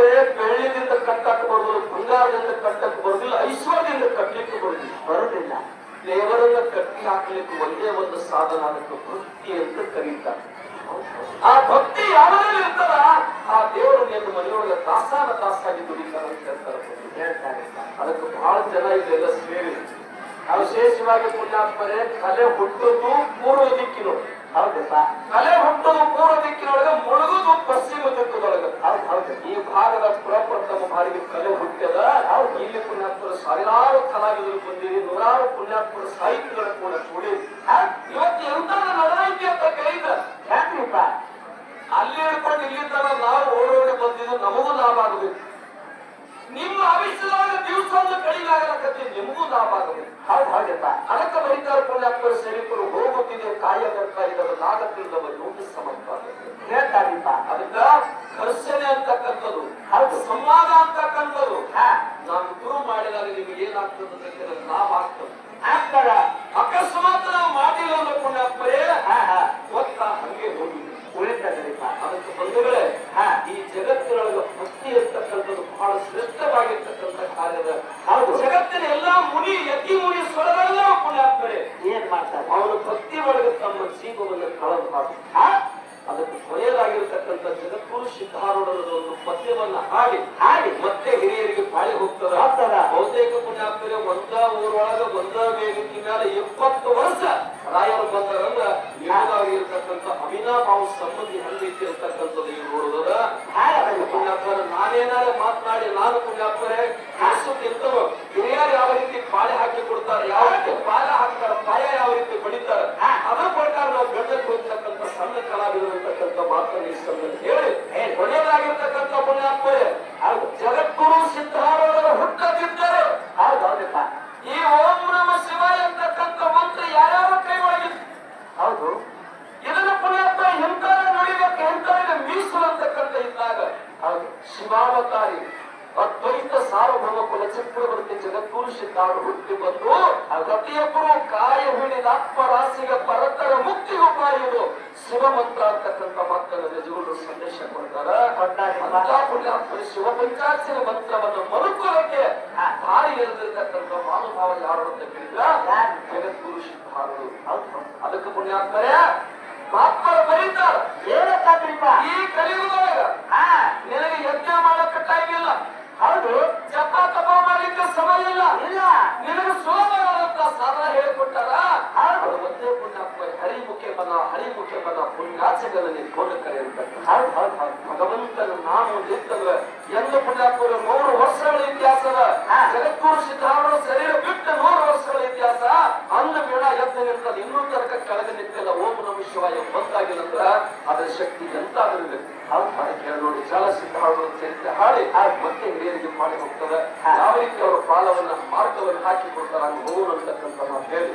ಪುಣ್ಯಾತ್ಮರೇ ಬೆಳ್ಳಿದಿಂದ ಕಟ್ಟಕ್ಕೆ ಬರುದಿಲ್ಲ, ಬಂಗಾರದಿಂದ ಕಟ್ಟಕ್ಕೆ ಬರುದಿಲ್ಲ, ಐಶ್ವರ್ಯದಿಂದ ಕಟ್ಟಲಿಕ್ಕೆ ಬರುದಿಲ್ಲ. ದೇವರನ್ನ ಕಟ್ಟಿ ಹಾಕ್ಲಿಕ್ಕೆ ಒಂದೇ ಒಂದು ಸಾಧನ, ಅದಕ್ಕೆ ಭಕ್ತಿ ಅಂತ ಕರೀತಾರೆ. ಆ ಭಕ್ತಿ ಯಾರಲ್ಲಿ ಇರ್ತಾರ ಆ ದೇವರು ಎಂದು ಮನೆಯೊಳಗೆ ತಾಸಾಗಿ ದುಡಿತಾರ ಅಂತ ಹೇಳ್ತಾರೆ. ಅದಕ್ಕೆ ಬಹಳ ಜನ ಇದೆಲ್ಲ ಸೇರಿ ವಿಶೇಷವಾಗಿ ಪುಣ್ಯಾತ್ಮರೇ ಕಲೆ ಹುಟ್ಟುವುದು ಪೂರ್ವ ದಿಕ್ಕಿನೊಳಗೆ. ಹೌದಪ್ಪ, ಕಲೆ ಹುಟ್ಟುವುದು ಪೂರ್ವ ದಿಕ್ಕಿನೊಳಗೆ, ಮುಳುಗುದು ಪಶ್ಚಿಮ ದಿಕ್ಕದೊಳಗೆ. ಹೌದು, ಈ ಭಾಗದ ಪ್ರಪ್ರಥಮ ಬಾರಿಗೆ ಕಲೆ ಹುಟ್ಟ್ಯದ. ಇಲ್ಲಿ ಪುಣ್ಯಾತ್ಮರು ಸಾವಿರಾರು ಕಲಾವಿದರು ಬಂದಿರಿ, ನೂರಾರು ಪುಣ್ಯಾತ್ಮರ ಸಾಹಿತ್ಯಗಳ ಕೂಡ ಕೂಡಿ ಇವತ್ತು ಎಂತ ನಡೆದೈತಿ ಅಂತ ಕರೀತ ಯಾಕ್ರಿಪ್ಪ. ಅಲ್ಲಿ ಹಿಡ್ಕೊಂಡು ಇಲ್ಲಿ ತರ ನಾವು ಓಡೋಡಿ ಬಂದಿದ್ದು ನಮಗೂ ಲಾಭ ಆಗಬೇಕು. ನಿಮ್ಮ ಆವಿಷ್ಯದಾಗ ದಿವಸ ಒಂದು ಕಡಿಲಾಗಲಕತ್ತಿ ನಿಮಗೂ ಲಾಭ ಆಗಬೇಕು. ಹೌದಪ್ಪ, ಅದಕ್ಕೆ ಬರೀತಾರ ಪುಣ್ಯಾತ್ಮರ ಸೈನಿಕರು ಹೋಗುತ್ತಿದೆ ಕಾಯ ಬರ್ತಾ ಇದ್ದಾರೆ ನಾಗತ್ತಿಲ್ಲದವ ಯೋಗಿ ಸಮರ್ಥ ಹೇಳ್ತಾರಿಪ್ಪ. ಅದಕ್ಕ ಘರ್ಷಣೆ ಅಂತಕ್ಕಂಥದ್ದು, ಹೌದು, ಸಂವಾದ ಅಂತಕ್ಕಂಥದ್ದು ನಾವು ಗುರು ಮಾಡಿದಾಗ ನಿಮ್ಗೆ ಏನಾಗ್ತದೆ, ಲಾಭ ಆಗ್ತದೆ. ಅಕಸ್ಮಾತ್ ನಾವು ಮಾಡಿಲ್ಲ ಅಂದ್ರೆ ಪುಣ್ಯಾತ್ಮರೇ ಒತ್ತ ಹಂಗೆ ಹೋಗಿ ಉಳಿತದರಿಪ್ಪ. ಅದಕ್ಕೆ ಬಂಧುಗಳೇ, ಈ ಜಗತ್ತಿನೊಳಗೆ ಭಕ್ತಿ ಇರ್ತಕ್ಕಂಥದ್ದು ಬಹಳ ಶ್ರೇಷ್ಠವಾಗಿರ್ತಕ್ಕಂಥ ಕಾರ್ಯದ. ಹೌದು, ಜಗತ್ತಿನ ಎಲ್ಲಾ ಮುನಿ ಯತಿ ಮುನಿ ಸ್ವರಗಳೆಲ್ಲ ಪುಣ್ಯಾತ್ಮರೇ ಏನ್ ಮಾಡ್ತಾರೆ, ಅವರು ಭಕ್ತಿ ಒಳಗೆ ತಮ್ಮ ಜೀವವನ್ನು ಕಳೆದು ಅದಕ್ಕೆ ಕೊನೆಯದಾಗಿರ್ತಕ್ಕಂಥ ಜಗದ್ಗುರು ಸಿದ್ಧಾರೂಢರ ಒಂದು ಪದ್ಯವನ್ನ ಹಾಡಿ ಮತ್ತೆ ಹಿರಿಯರಿಗೆ ಪಾಳಿ ಹೋಗ್ತಾರ. ಬಹುತೇಕ ಪುಣ್ಯಾತ್ಮರೇ ಒಂದ ಊರೊಳಗ ಒಂದ ವೇದಿಕೆ ಮೇಲೆ 20 ವರ್ಷ ರಾಯರು ಬಂದರಂದ್ರ ಇರ್ತಕ್ಕಂಥ ಅವಿನಾಭಾವ ಸಂಬಂಧಿ ಹಂಗೈತಿ ಇರ್ತಕ್ಕಂಥದ್ದು ನೀವು ನೋಡುವುದ. ಪುಣ್ಯಾತ್ಮರ ನಾನೇನಾದ್ರೆ ಮಾತನಾಡಿ ನಾನು ಪುಣ್ಯಾತ್ಮರೇ ಇರ್ತವ ಹಿರಿಯರು ಯಾವ ರೀತಿ ಪಾಳೆ ಹಾಕಿ ಕೊಡ್ತಾರೆ, ಯಾವ ರೀತಿ ಪಾಯ ಹಾಕ್ತಾರ, ಪಾಯ ಯಾವ ರೀತಿ ಬಡಿತಾರೆ, ಅದರ ಪ್ರಕಾರ ನಾವು ಗಂಡಕ್ಕೆ ಹೋಗ್ತಕ್ಕಂಥ ಸಣ್ಣ ಕಲಾವಿದರು ಇರ್ತಕ್ಕಂಥ ಮಾತನ್ನು ಹೇಳಿ ಕೊನೆಯದಾಗಿರ್ತಕ್ಕಂಥ ಪುಣ್ಯಾತ್ಮರೇ ಜಗದ್ಗುರು ಸಿದ್ಧಾರೂಢರ ಹುಟ್ಟದಿದ್ದರೆ ಈ ಓಂ ನಮ ಶಿವಾಯ ಅಂತಕ್ಕಂಥ ಮಂತ್ರ ಯಾರ್ಯಾವ ಕೈ ಒಳಗಿತ್ತು. ಹೌದು, ಇದನ್ನು ಪುಣ್ಯಾತ್ಮ ಎಂತಾರ ನುಡಿಬೇಕು, ಎಂತಾರ ಮೀಸಲು ಅಂತಕ್ಕಂಥ ಇದ್ದಾಗ ಹೌದು ಶಿವಾವತಾರಿ ಅದ್ವೈತ ಸಾರ್ವಭೌಮ ಕುಲ ಚಕ್ರವರ್ತಿ ಜಗದ್ಗುರು ಸಿದ್ಧಾರೂಢರು ಹುಟ್ಟಿ ಬಂದು ಪ್ರತಿಯೊಬ್ಬರು ಕಾಯ ಹಿಡಿದ ಆತ್ಮರಾಶಿಗೆ ಪರತರ ಮುಕ್ತಿಗೆ ಉಪಾಯರು ಶಿವ ಮಂತ್ರ ಅಂತಕ್ಕಂಥ ಮಾತನ್ನು ನಿಜಗಳು ಸಂದೇಶ ಕೊಡ್ತಾರೆ. ಶಿವ ಪಂಚಾಕ್ಷರ ಮಂತ್ರವನ್ನು ಮರುಕೊಳ್ಳಕ್ಕೆ ಭಾರಿ ಇರದಿರ್ತಕ್ಕಂಥ ಮಹಾನುಭಾವ ಯಾರು ಅಂತ ಕೇಳಿದ್ರ ಜಗದ್ಗುರು ಸಿದ್ಧಾರೂಢರು. ಅದಕ್ಕೆ ಪುಣ್ಯಾತ್ಮರೇ ಮಹಾತ್ಮರು ಬರೀತಾರ ಏನಂತಾದ್ರಿಪ್ಪ, ಈ ಕಲಿಯುಗದೊಳಗ ನಿನಗೆ ಯಜ್ಞ ಮಾಡಕ್ಕೆ ಟೈಮ್ ಇಲ್ಲ. ಹೌದು, ಜಪ ತಪ ಮಾಡ್ಲಿಕ್ಕೆ ಸಮಯ ಇಲ್ಲ. ನಿನಗೆ ಸುಲಭವಾದಂತ ಸಾಧನ ಹೇಳಿಕೊಟ್ಟಾರ. ಒಂದೇ ಪುಣ್ಯಾತ್ಮ ಹರಿಮುಖೆ ಬನ ಪುಣ್ಯಾಚಗಳಲ್ಲಿ ಕೋಲಕರೆ ಅಂತ. ಭಗವಂತನ ನಾಮ ನಿಂತಂದ್ರೆ ಎಂದು ಪುಣ್ಯಾತ್ಮರು 100 ವರ್ಷಗಳ ಇತಿಹಾಸದ ಜಗದ್ಗುರು ಸಿದ್ಧಾರೂಢರ ಶರೀರ ಬಿಟ್ಟ 100 ವರ್ಷಗಳ ಇತಿಹಾಸ. ಅಂದ ಬೇಡ ಎದ್ದು ನಿಂತದ ಇನ್ನೂ ತನಕ ಕೆಳಗೆ ನಿಂತಿಲ್ಲ. ಓಂ ನಮ ಶಿವಾಯ ಬಂದಾಗಿಲ್ಲ ಅದರ ಶಕ್ತಿ ಎಂತ ಆಗಿರಬೇಕು. ಅದಕ್ಕೆ ನೋಡಿ ಜಲ ಸಿದ್ಧಾರೂಢರ ಚರಿತ್ರೆ ಹಾಡಿ ಮತ್ತೆ ಹಿರಿಯರಿಗೆ ಮಾಡಿ ಹೋಗ್ತದೆ. ಯಾವ ರೀತಿ ಅವರ ಪಾಲವನ್ನ ಮಾರ್ಗವನ್ನು ಹಾಕಿ ಕೊಡ್ತಾರೆ ಹಂಗೆ ಹೋಗೋಣ ಅಂತಕ್ಕಂಥ ನಾವು ಹೇಳಿ